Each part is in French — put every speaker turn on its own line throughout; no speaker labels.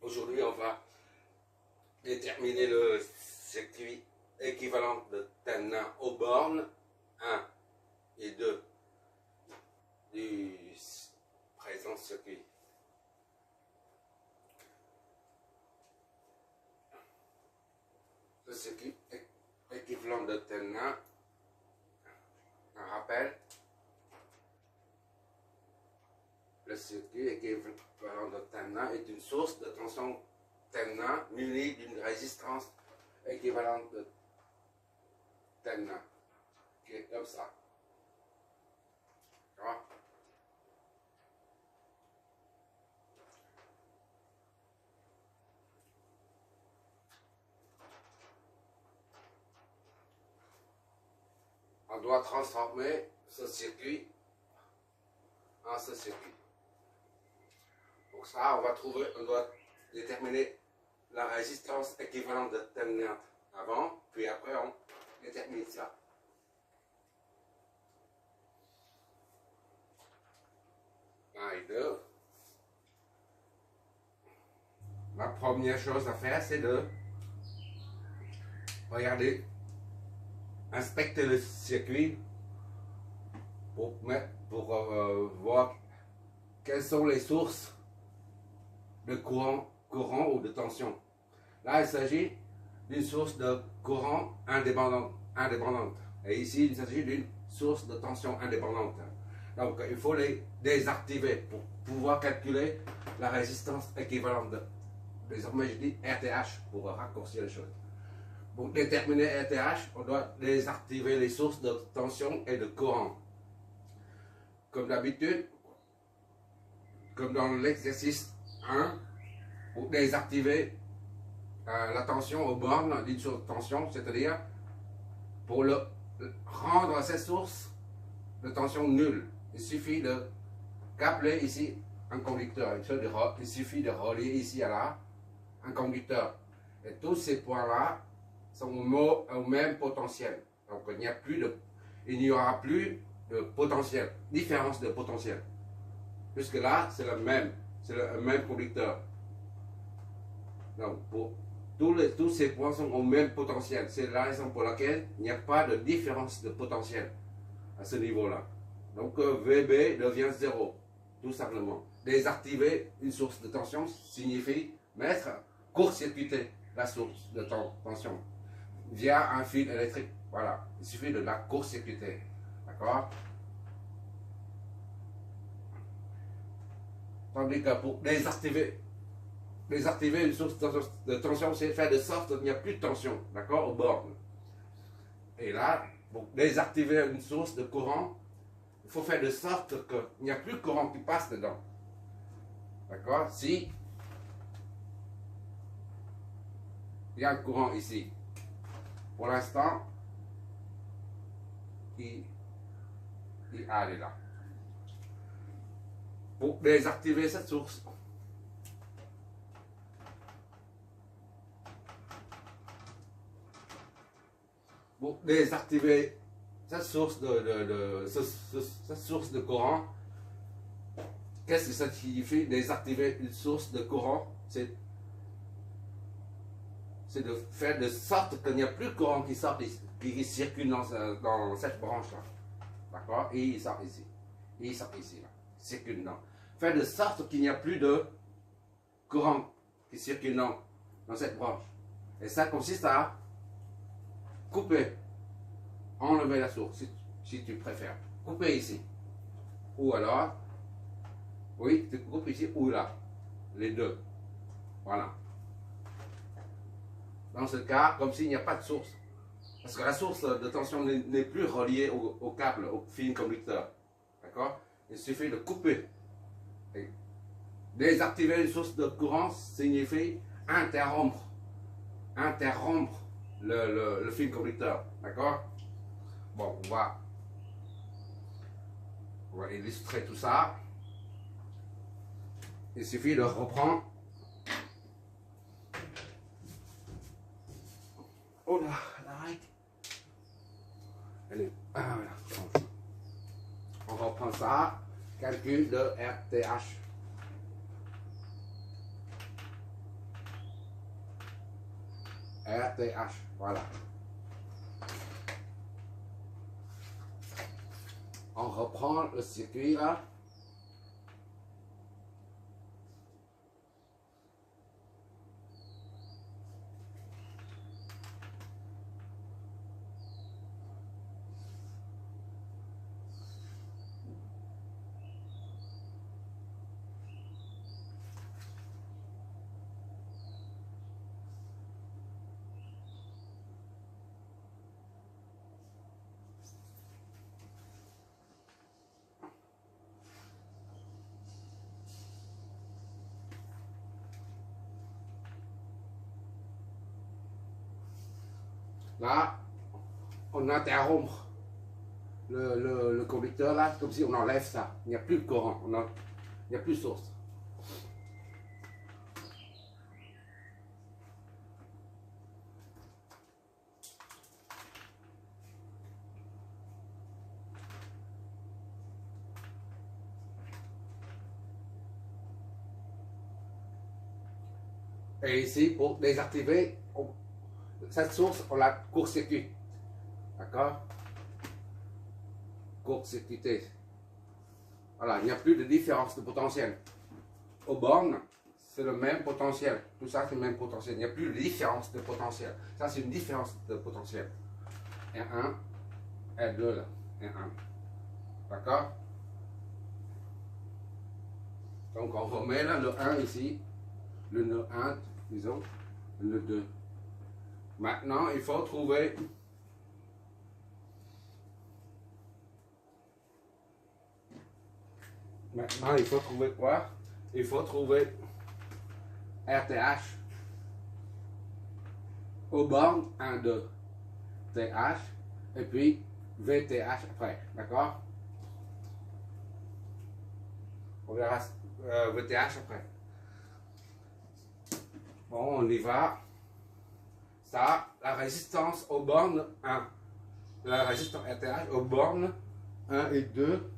Aujourd'hui, on va déterminer le circuit équivalent de Thevenin aux bornes 1 et 2 du présent circuit. Le circuit équivalent de Thevenin, un rappel, le circuit équivalent de Thevenin est une source de tension Thevenin munie d'une résistance équivalente de Thevenin, qui est comme ça. D'accord? On doit transformer ce circuit en ce circuit. Pour ça, on doit déterminer la résistance équivalente de Thevenin avant, puis après on détermine ça. La première chose à faire, c'est de regarder, inspecter le circuit pour voir quelles sont les sources de courant ou de tension. Là, il s'agit d'une source de courant indépendante. Et ici, il s'agit d'une source de tension indépendante. Donc, il faut les désactiver pour pouvoir calculer la résistance équivalente. Désormais, je dis RTH pour raccourcir les choses. Pour déterminer RTH, on doit désactiver les sources de tension et de courant. Comme d'habitude, comme dans l'exercice 1, pour désactiver la tension aux bornes d'une source de tension, c'est-à-dire pour rendre cette source de tension nulle, il suffit de câbler ici un conducteur. Il suffit de relier ici à là un conducteur. Et tous ces points-là sont au même potentiel. Donc il n'y aura plus de potentiel, différence de potentiel. Puisque là, c'est le même conducteur. Donc, tous ces points sont au même potentiel. C'est la raison pour laquelle il n'y a pas de différence de potentiel à ce niveau-là. Donc, VB devient 0, tout simplement. Désactiver une source de tension signifie court-circuiter la source de tension via un fil électrique. Voilà, il suffit de la court-circuiter. D'accord? Tandis que pour désactiver une source de tension, c'est faire de sorte qu'il n'y a plus de tension, d'accord, au bord. Et là, pour désactiver une source de courant, il faut faire de sorte qu'il n'y a plus de courant qui passe dedans. D'accord? Si il y a un courant ici, pour l'instant, il est là. Pour désactiver cette source, pour désactiver cette source de courant, qu'est-ce que ça signifie désactiver une source de courant? C'est de faire de sorte qu'il n'y a plus de courant qui sort, qui circule dans cette branche-là. D'accord? Et il sort ici. Et il sort ici, là. Circule dans. Faire de sorte qu'il n'y a plus de courant qui circule dans cette branche. Et ça consiste à couper, enlever la source, si tu préfères. Couper ici. Ou alors, oui, tu coupes ici ou là. Les deux. Voilà. Dans ce cas, comme s'il n'y a pas de source. Parce que la source de tension n'est plus reliée au câble, au fil conducteur. D'accord? Il suffit de couper. Et désactiver une source de courant signifie interrompre le fil conducteur. D'accord? Bon, on va illustrer tout ça. Il suffit de reprendre. Oh là, arrête. Allez, voilà. On reprend ça. Calcul de RTH. RTH, voilà. On reprend le circuit là. Là, on interrompt le conducteur là, comme si on enlève ça. Il n'y a plus de courant, il n'y a plus de source. Et ici, pour désactiver cette source, on la court-circuit. D'accord? Court-circuité. Voilà, il n'y a plus de différence de potentiel. Aux bornes, c'est le même potentiel. Tout ça, c'est le même potentiel. Il n'y a plus de différence de potentiel. Ça, c'est une différence de potentiel. R1, R2, là. R1. D'accord? Donc, on remet là le 1 ici. Le nœud 1, disons. Le nœud 2. Maintenant, il faut trouver quoi? Il faut trouver RTH aux bornes 1, 2, TH et puis VTH après, d'accord? On verra VTH après. Bon, on y va. Ça, la résistance aux bornes 1. La résistance RTH aux bornes 1 et 2.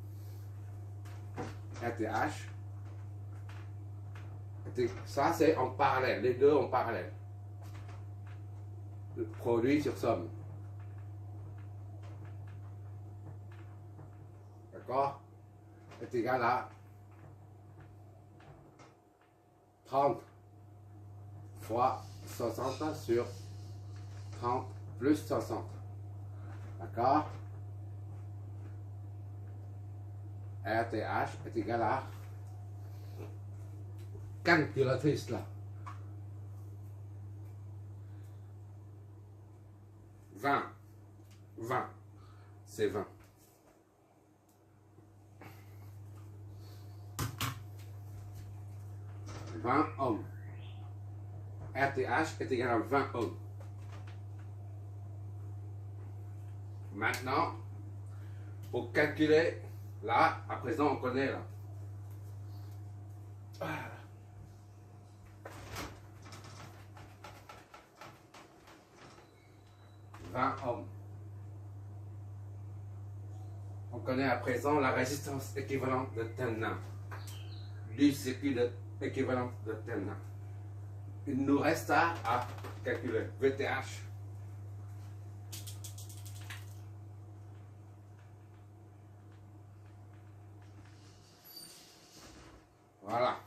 RTH. Ça, c'est en parallèle. Les deux en parallèle. Le produit sur somme. D'accord? Est égal à 30 fois 60 sur 30 plus 60. D'accord? RTH est égal à calculatrice là. 20. C'est 20. Ohms. RTH est égal à 20 ohms. Maintenant, pour calculer, là, à présent, on connaît là. 20 ohms. On connaît à présent la résistance équivalente de Thevenin du circuit équivalent de Thevenin. Il nous reste à calculer VTH. Voilà.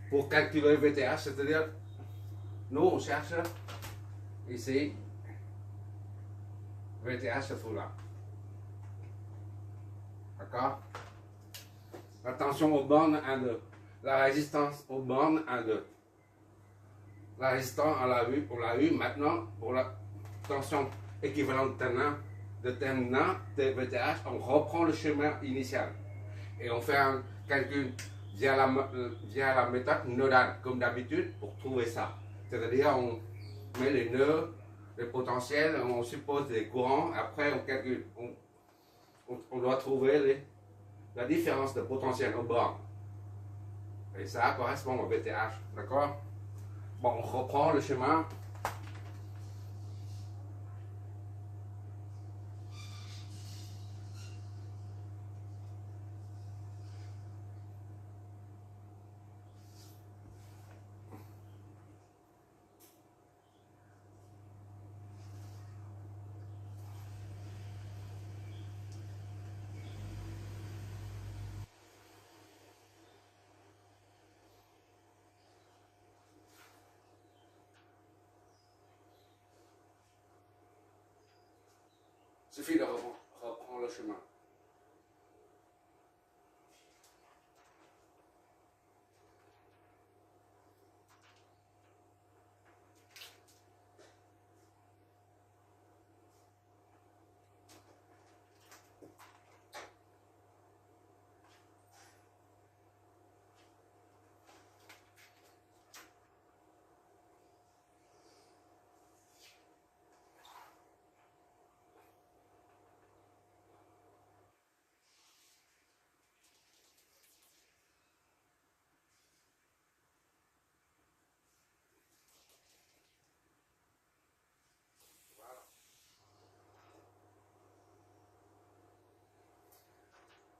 Pour calculer VTH, c'est-à-dire, nous on cherche ici VTH ce fou là. D'accord? Attention aux bornes 1, 2. La résistance aux bornes 1, 2. La résistance, on l'a eu maintenant pour la tension équivalente de Thevenin, de VTH, on reprend le chemin initial et on fait un calcul via la méthode nodale, comme d'habitude, pour trouver ça. C'est-à-dire, on met les nœuds, les potentiels, on suppose les courants, après on calcule. On doit trouver la différence de potentiel aux bornes. Et ça correspond au VTH, d'accord? Bon, on reprend le chemin. suffit de reprendre le chemin.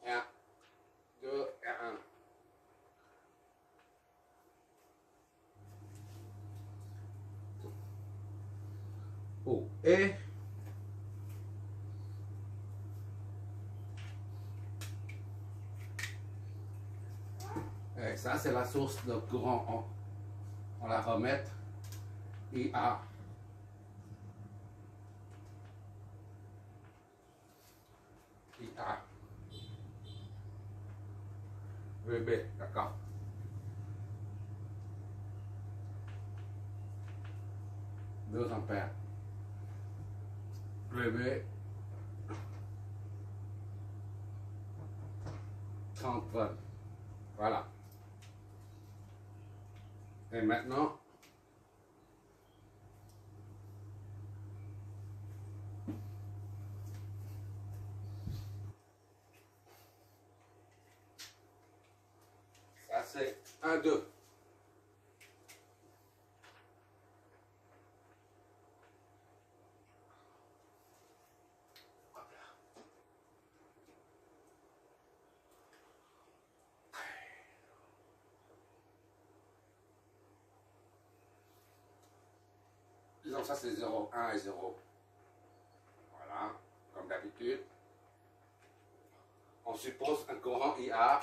Et 1, 2 et 1. Oh, et ça, c'est la source de courant. On la remet. IA. IA. VB, d'accord. Deux ampères. VB. 30 volts. Voilà. Et maintenant, ça c'est 1, 2. Disons ça c'est 0, 1 et 0. Voilà, comme d'habitude. On suppose un courant IA.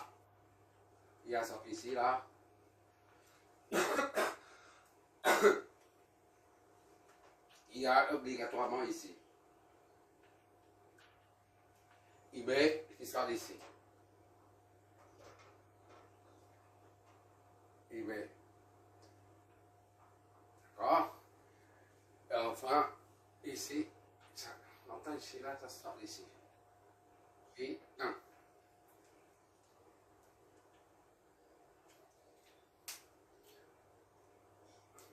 IA sort ici, là. IA obligatoirement ici. IB qui sort d'ici. IB. D'accord? Et enfin, ici, ça, longtemps ici, là, ça sort d'ici. Et 1.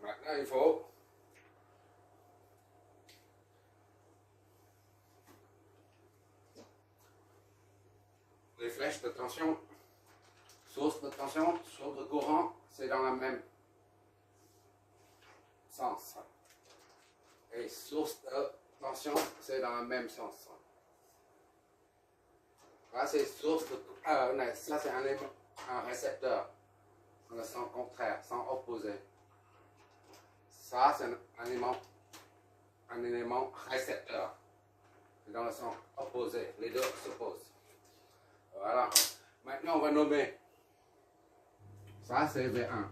Maintenant, il faut les flèches de tension, source de tension, source de courant, c'est dans le même sens. Et source de tension, c'est dans le même sens. Là, c'est source de... ça, c'est un récepteur. Dans le sens contraire, sens opposé. Ça, c'est un élément récepteur. C'est dans le sens opposé. Les deux s'opposent. Voilà. Maintenant, on va nommer. Ça, c'est V1.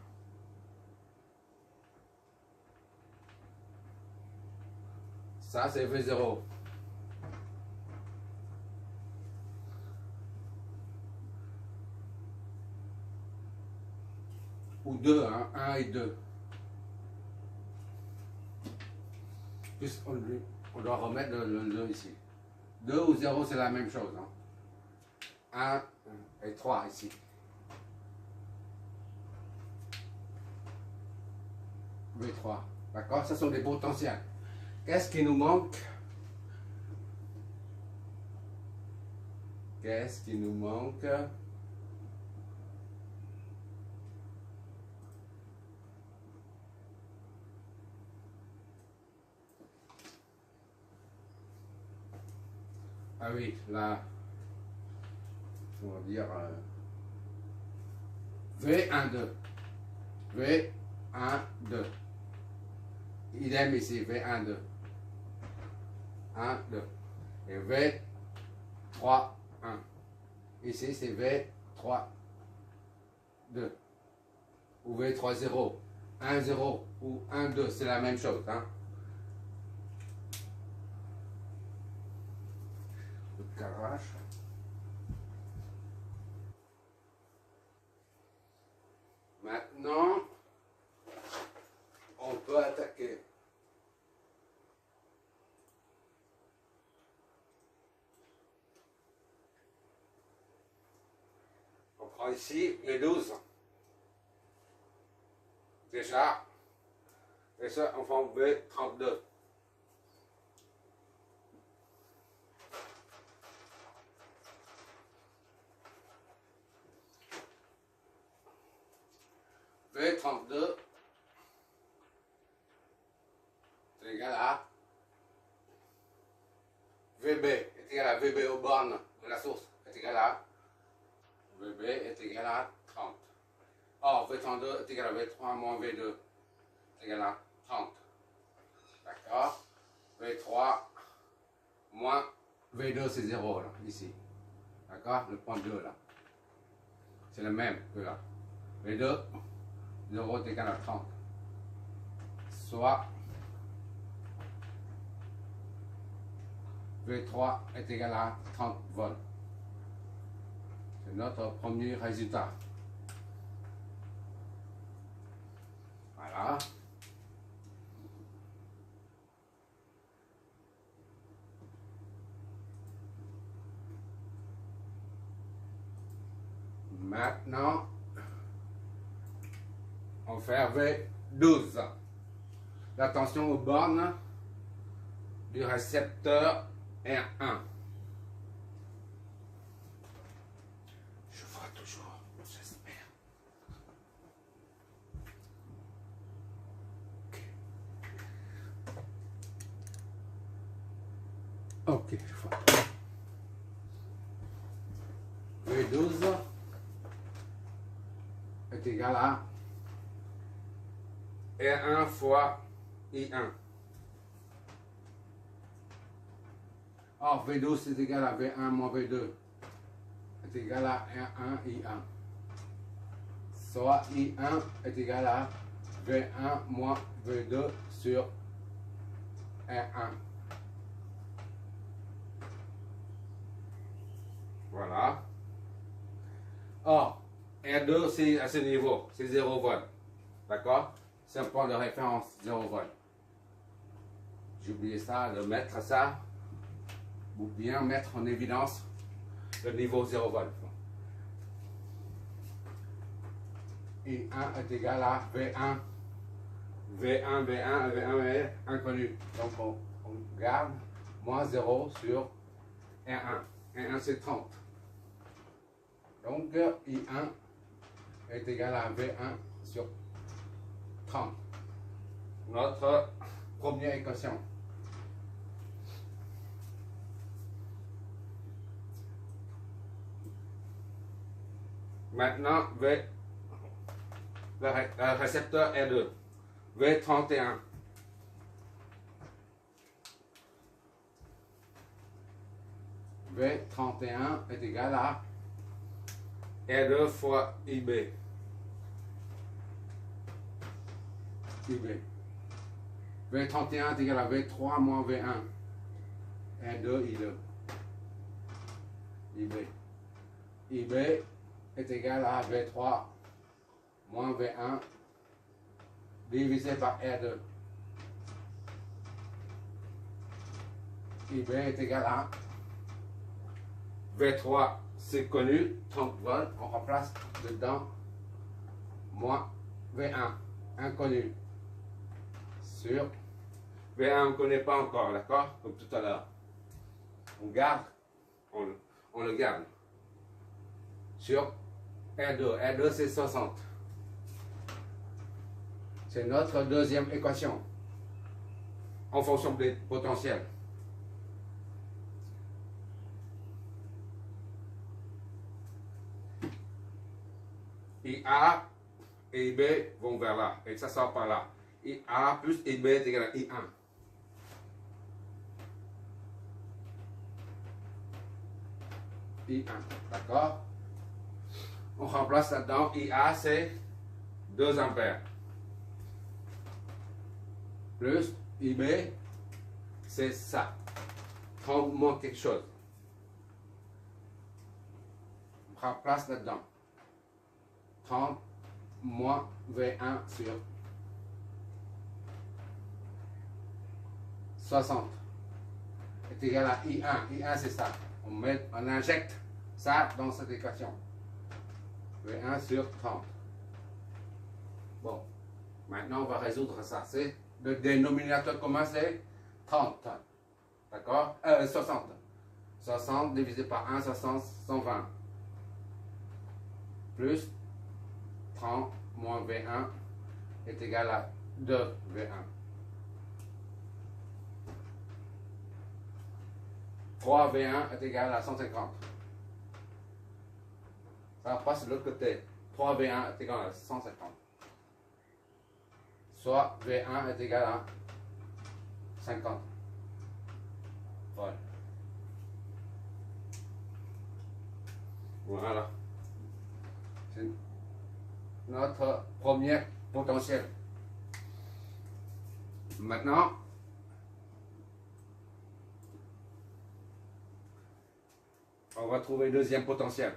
Ça, c'est V0. Ou 2, hein, 1 et 2. On doit remettre le 2 ici. 2 ou 0, c'est la même chose. Hein. 1 et 3 ici. V3. D'accord? Ce sont des potentiels. Qu'est-ce qui nous manque? Qu'est-ce qui nous manque? Ah oui, là, on va dire V1, 2. V1, 2. Idem ici, V1, 2. 1, 2. Et V3, 1. Ici, c'est V3, 2. Ou V3, 0. 1, 0 ou 1, 2, c'est la même chose. Hein? garage. Maintenant, on peut attaquer. On prend ici les 12. Déjà, et ça, on va enlever 32. V32 c'est égal à VB est égal à VB aux bornes de la source est égal à VB est égal à 30. Or, V32 est égal à V3 moins V2 est égal à 30. D'accord? V3 moins V2 c'est 0 là, ici. D'accord? Le point 2 là. C'est le même que là. V2 0 est égal à 30. Soit V3 est égal à 30 volts. C'est notre premier résultat. Voilà. Maintenant, on va faire V12. La tension aux bornes du récepteur R1. Je vois toujours, j'espère. Ok, je vois. V12 est égal à R1 fois I1. Or, V12 est égal à V1 moins V2 est égal à R1 I1. Soit I1 est égal à V1 moins V2 sur R1. Voilà. Or, R2 c'est à ce niveau, c'est 0 volts. D'accord? C'est un point de référence 0 volts. J'ai oublié ça, de mettre ça, ou bien mettre en évidence le niveau 0 volts. I1 est égal à V1. V1, V1, V1 est inconnu. Donc on garde moins 0 sur R1. R1 c'est 30. Donc I1 est égal à V1 sur 30. Notre première équation. Maintenant, le récepteur R2. V31. V31 est égal à R2 fois IB. V31 est égal à V3 moins V1. R2, I2. IB. IB est égal à V3 moins V1 divisé par R2. IB est égal à V3, c'est connu, 30 volts, on remplace dedans moins V1, inconnu, sur V1, on ne connaît pas encore, d'accord? Comme tout à l'heure. On garde, on le garde. Sur R2, R2 c'est 60. C'est notre deuxième équation, en fonction des potentiels. IA et IB vont vers là, et ça sort par là. IA plus IB est égal à I1. I1, d'accord? On remplace là-dedans, IA c'est 2 ampères. Plus IB, c'est ça. 30 moins quelque chose. prend place là-dedans. 30 moins V1 sur 60 est égal à I1. I1 c'est ça. On injecte ça dans cette équation. V1 sur 30. Bon, maintenant on va résoudre ça. C'est le dénominateur commun, c'est 30. D'accord? 60. 60 divisé par 1, 60, 120. Plus 30 moins V1 est égal à 2 V1. 3 V1 est égal à 150. Ça passe de l'autre côté. 3 V1 est égal à 150. Soit V1 est égal à 50. Voilà. Voilà. C'est notre premier potentiel. Maintenant, on va trouver le deuxième potentiel.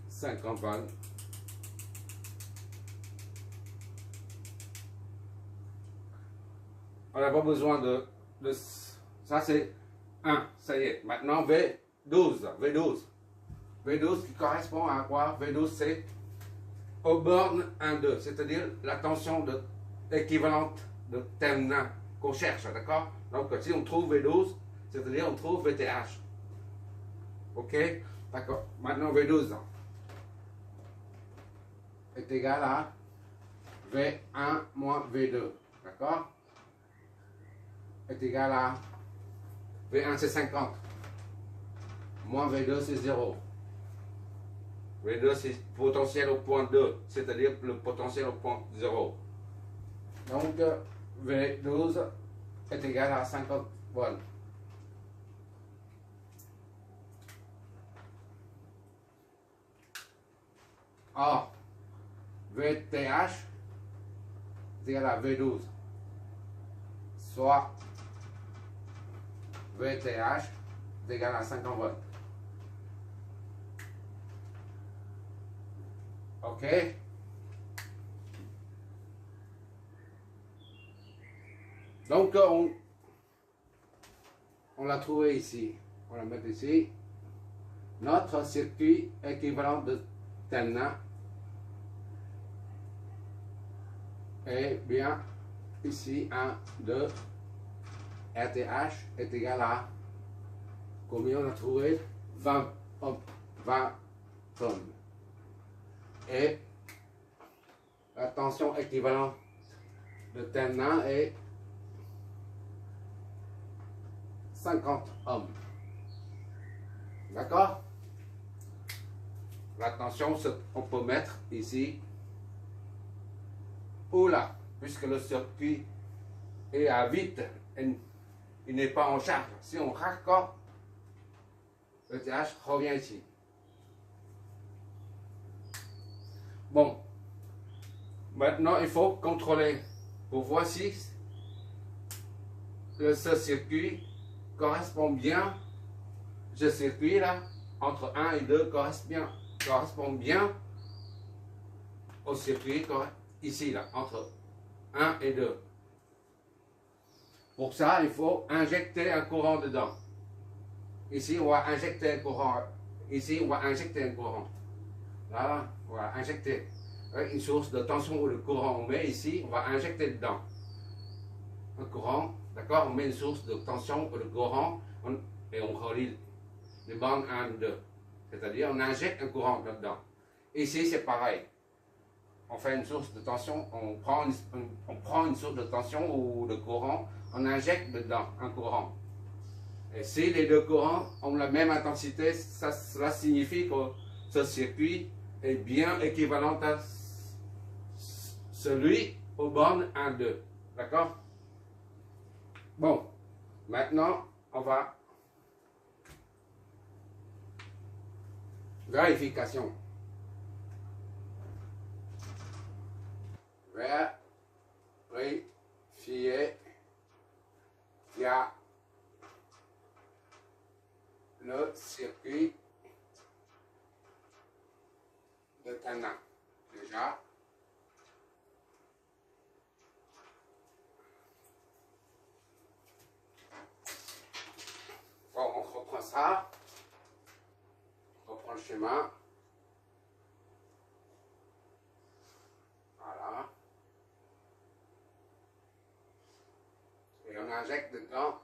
$50. On n'a pas besoin de ça, c'est 1, ça y est. Maintenant V12 qui correspond à quoi? V12 c'est aux bornes 1, 2, c'est-à-dire la tension équivalente de terminal qu'on cherche, d'accord? Donc si on trouve V12, c'est-à-dire on trouve VTH. Ok? D'accord. Maintenant V12 est égal à V1 moins V2, d'accord? Est égal à V1 c'est 50, moins V2 c'est 0. V2 c'est potentiel au point 2, c'est-à-dire le potentiel au point 0. Donc V12 est égal à 50 volts. Or, VTH est égal à V12, soit VTH est égal à 50 volts. OK? Donc, on l'a trouvé ici. On va mettre ici. Notre circuit équivalent de terminal est bien ici 1, 2. RTH est égal à combien on a trouvé? 20 tonnes. Et la tension équivalente de terminal est 50 ohms. D'accord? La tension, on peut mettre ici ou là, puisque le circuit est à vide, il n'est pas en charge. Si on raccorde, le TH revient ici. Bon, maintenant il faut contrôler pour voir si ce circuit correspond bien, ce circuit là, entre 1 et 2 correspond bien au circuit ici là, entre 1 et 2. Pour ça, il faut injecter un courant dedans. Ici, on va injecter un courant. Ici, on va injecter un courant. Voilà, on va injecter une source de tension ou de courant. On met ici, on va injecter dedans un courant. D'accord? On met une source de tension ou de courant et on relie les bandes 1 et 2. C'est-à-dire, on injecte un courant là-dedans. Ici, c'est pareil. On fait une source de tension, on prend une source de tension ou de courant, on injecte dedans un courant. Et si les deux courants ont la même intensité, cela signifie que ce circuit est bien équivalent à celui aux bornes 1, 2. D'accord? Bon, maintenant, on va vérification. schéma. Voilà. Et on injecte dedans.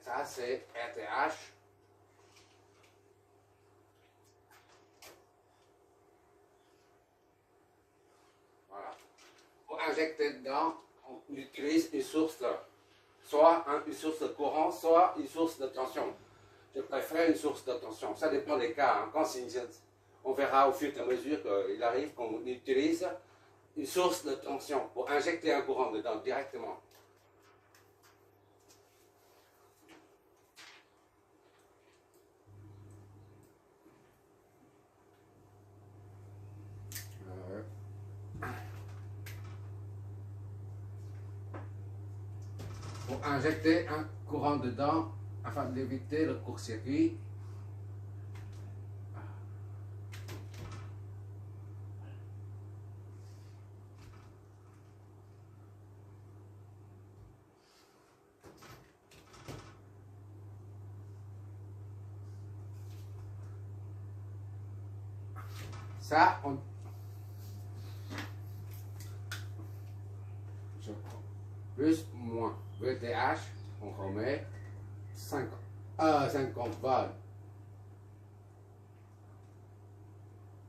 Ça, c'est RTH. Voilà. Pour injecter dedans, on utilise une source, soit une source de courant, soit une source de tension. Je préfère une source de tension. Ça dépend des cas. Hein. On verra au fur et à mesure qu'il arrive qu'on utilise une source de tension pour injecter un courant dedans directement. Pour injecter un courant dedans afin d'éviter le court-circuit. Ça, je prends plus ou moins VTH, on remet 50 volts.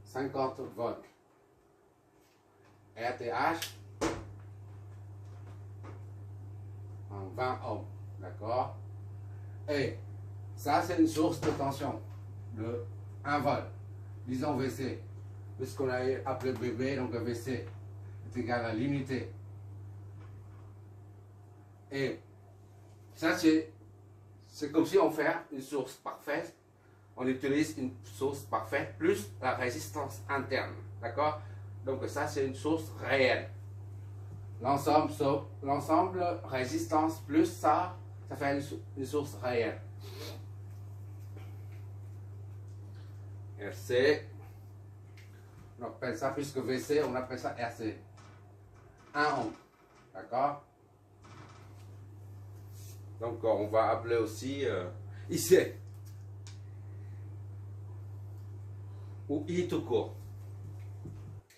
50 volts. RTH en 20 ohms, d'accord? Et ça, c'est une source de tension de 1 volt. Disons VC, puisqu'on a appelé bébé, donc VC est égal à l'unité. Et ça, c'est comme si on fait une source parfaite. On utilise une source parfaite plus la résistance interne. D'accord? Donc ça, c'est une source réelle. L'ensemble résistance plus ça fait une source réelle. RC, on appelle ça, puisque VC, on appelle ça RC. 1 ohm. D'accord? Donc on va appeler aussi IC. Ou I tout court.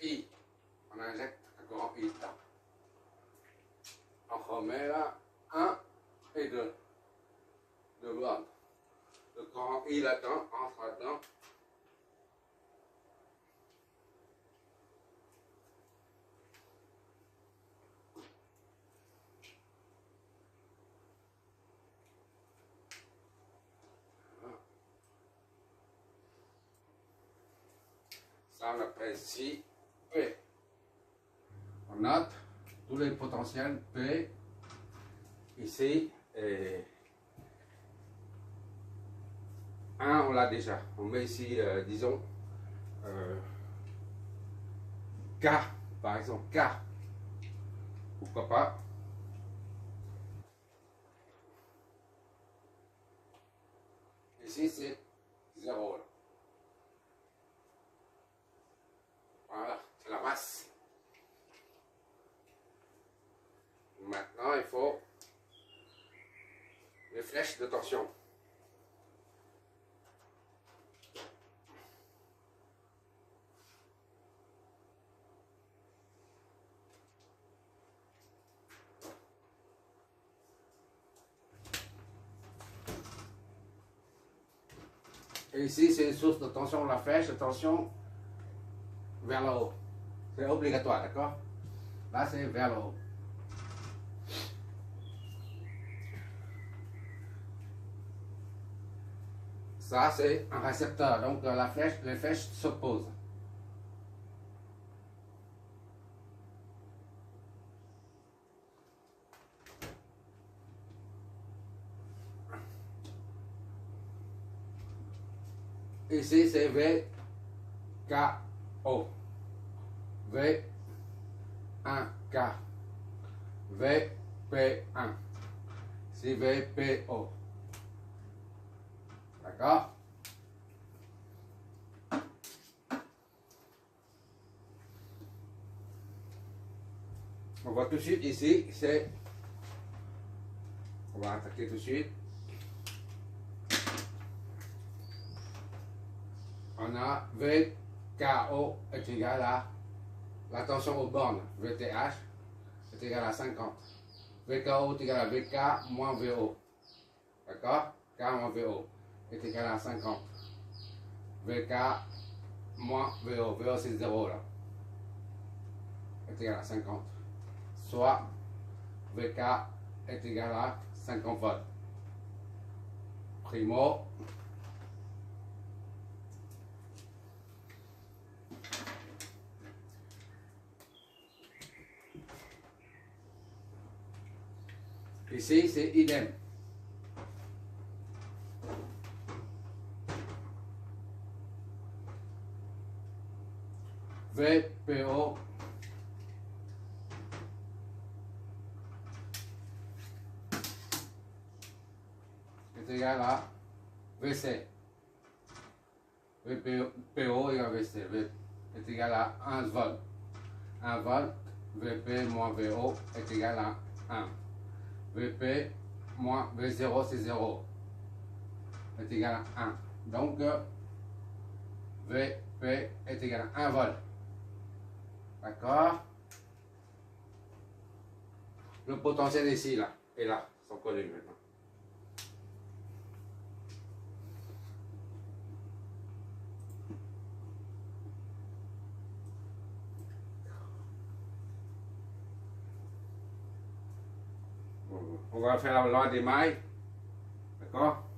I. On injecte un courant I là. On remet là 1 et 2. 2 volts. Le courant I là-dedans, entre là-dedans. Ça, on appelle ici P. On note tous les potentiels P ici. Et 1, on l'a déjà. On met ici, disons, K, par exemple, K. Pourquoi pas? Ici, c'est 0. Voilà, c'est la masse. Maintenant, il faut les flèches de tension. Et ici, c'est une source de tension, la flèche de tension vers le haut. C'est obligatoire, d'accord? Là, c'est vers le haut. Ça, c'est un récepteur. Donc, les flèches s'opposent. Ici, c'est V, K, O. V, 1, K. V, P, 1. C'est V, P, O. D'accord? On voit tout de suite ici, c'est... On va attaquer tout de suite. On a VKO est égal à la tension aux bornes, VTH est égal à 50. VKO est égal à VK moins VO. D'accord? K moins VO est égal à 50. VK moins VO. VO c'est 0 là. Est égal à 50. Soit VK est égal à 50 volts. Primo. Ici, c'est idem. VPO est égal à VC. VPO égale VC. V est égal à 1 volt. 1 volt, VP moins VO est égal à 1. VP moins V0 c'est 0 est égal à 1. Donc VP est égal à 1 volt. D'accord? Le potentiel ici, là, et là, sont connus maintenant. On va faire la loi des mailles. D'accord?